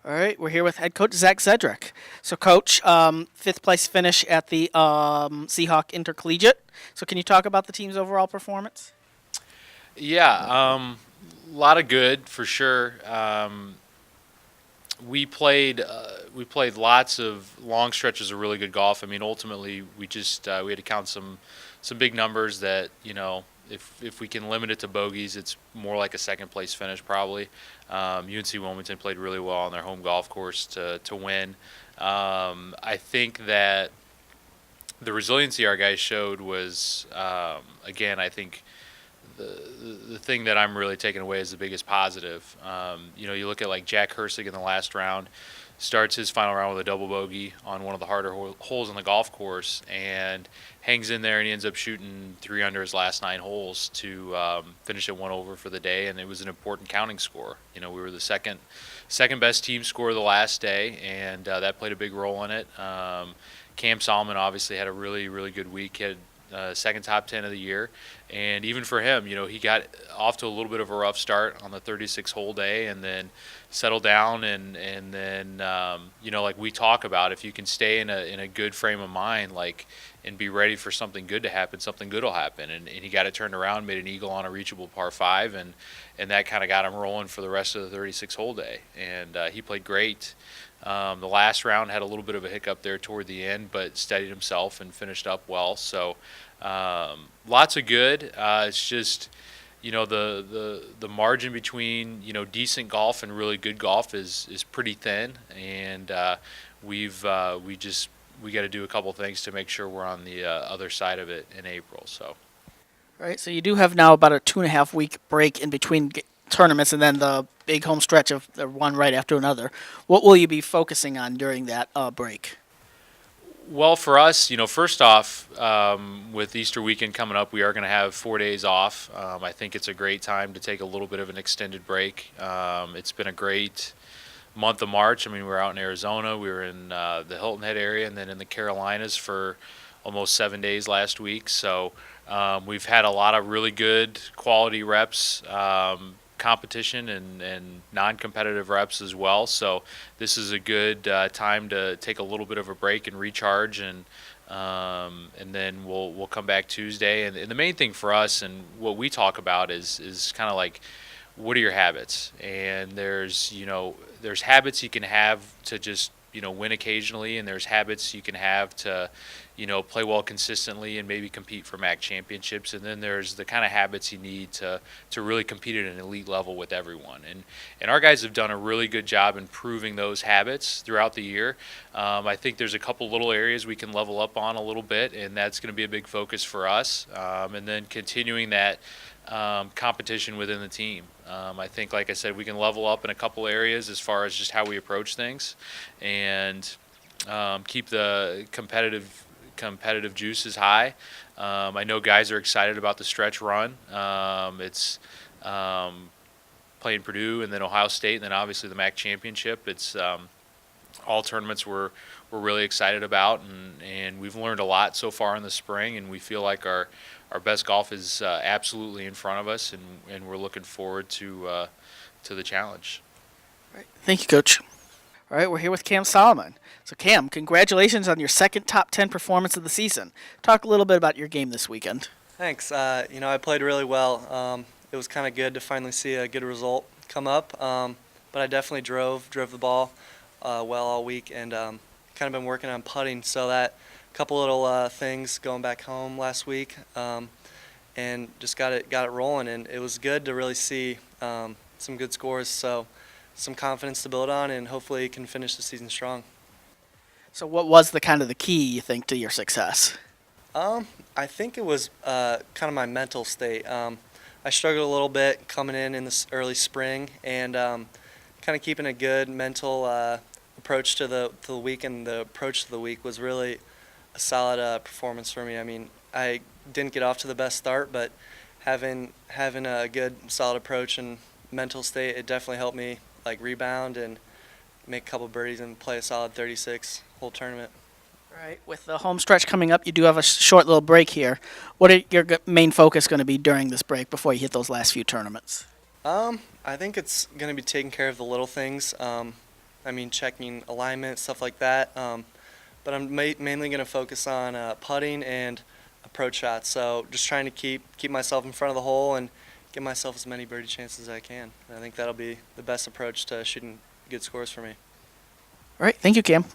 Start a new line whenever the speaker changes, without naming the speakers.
All right, we're here with head coach Zach Zedrick. So, coach, fifth place finish at the Seahawk Intercollegiate. So, can you talk about the team's overall performance?
A lot of good for sure. We played lots of long stretches of really good golf. I mean, ultimately, we had to count some big numbers that if we can limit it to bogeys, it's more like a second place finish probably. UNC Wilmington played really well on their home golf course to win. I think that the resiliency our guys showed was again, I think the thing that I'm really taking away is the biggest positive. You look at like Jack Hersig in the last round, starts his final round with a double bogey on one of the harder holes on the golf course, and hangs in there, and he ends up shooting 3 under his last 9 holes to finish at 1 over for the day, and it was an important counting score. We were the second best team score the last day, and that played a big role in it. Cam Solomon obviously had a really, really good week. He had second top 10 of the year, and even for him, he got off to a little bit of a rough start on the 36 hole day, and then settled down, and then like we talk about, if you can stay in a good frame of mind, like, and be ready for something good to happen, something good will happen, and he got it turned around, made an eagle on a reachable par 5, and that kind of got him rolling for the rest of the 36 hole day, and he played great. The last round had a little bit of a hiccup there toward the end, but steadied himself and finished up well. So lots of good. It's just the margin between decent golf and really good golf is pretty thin, and we got to do a couple things to make sure we're on the other side of it in April. So.
All right, so you do have now about a 2.5 week break in between tournaments and then the big home stretch of the one right after another. What will you be focusing on during that break?
Well, for us, first off, with Easter weekend coming up, we are going to have 4 days off. I think it's a great time to take a little bit of an extended break. It's been a great month of March. I mean, we were out in Arizona, we were in the Hilton Head area, and then in the Carolinas for almost 7 days last week. So we've had a lot of really good quality reps, competition and non-competitive reps as well. So this is a good time to take a little bit of a break and recharge, and then we'll come back Tuesday. And the main thing for us and what we talk about is kind of like, what are your habits? And there's habits you can have to just win occasionally, and there's habits you can have to play well consistently and maybe compete for MAC championships, and then there's the kind of habits you need to really compete at an elite level with everyone, and our guys have done a really good job improving those habits throughout the year. I think there's a couple little areas we can level up on a little bit, and that's going to be a big focus for us, and then continuing that competition within the team. I think, like I said, we can level up in a couple areas as far as just how we approach things, and keep the competitive juices high. I know guys are excited about the stretch run. It's playing Purdue and then Ohio State and then obviously the MAC championship. It's all tournaments we're really excited about, and we've learned a lot so far in the spring, and we feel like our best golf is absolutely in front of us, and we're looking forward to the challenge.
All right. Thank you, Coach. All right, we're here with Cam Solomon. So, Cam, congratulations on your second top 10 performance of the season. Talk a little bit about your game this weekend.
Thanks. I played really well. It was kind of good to finally see a good result come up, but I definitely drove the ball well all week, and kind of been working on putting, so that couple little things going back home last week, and just got it rolling, and it was good to really see some good scores, so some confidence to build on, and hopefully can finish the season strong.
So, what was the kind of the key, you think, to your success?
I think it was kind of my mental state. I struggled a little bit coming in this early spring, and kind of keeping a good mental approach to the week, and the approach to the week was really a solid performance for me. I mean, I didn't get off to the best start, but having a good solid approach and mental state, it definitely helped me like rebound and make a couple birdies and play a solid 36 hole tournament.
All right, with the home stretch coming up, you do have a short little break here. What are your main focus going to be during this break before you hit those last few tournaments?
I think it's going to be taking care of the little things. I mean, checking alignment, stuff like that. But I'm mainly going to focus on putting and approach shots. So just trying to keep myself in front of the hole and give myself as many birdie chances as I can. And I think that'll be the best approach to shooting good scores for me.
All right. Thank you, Cam.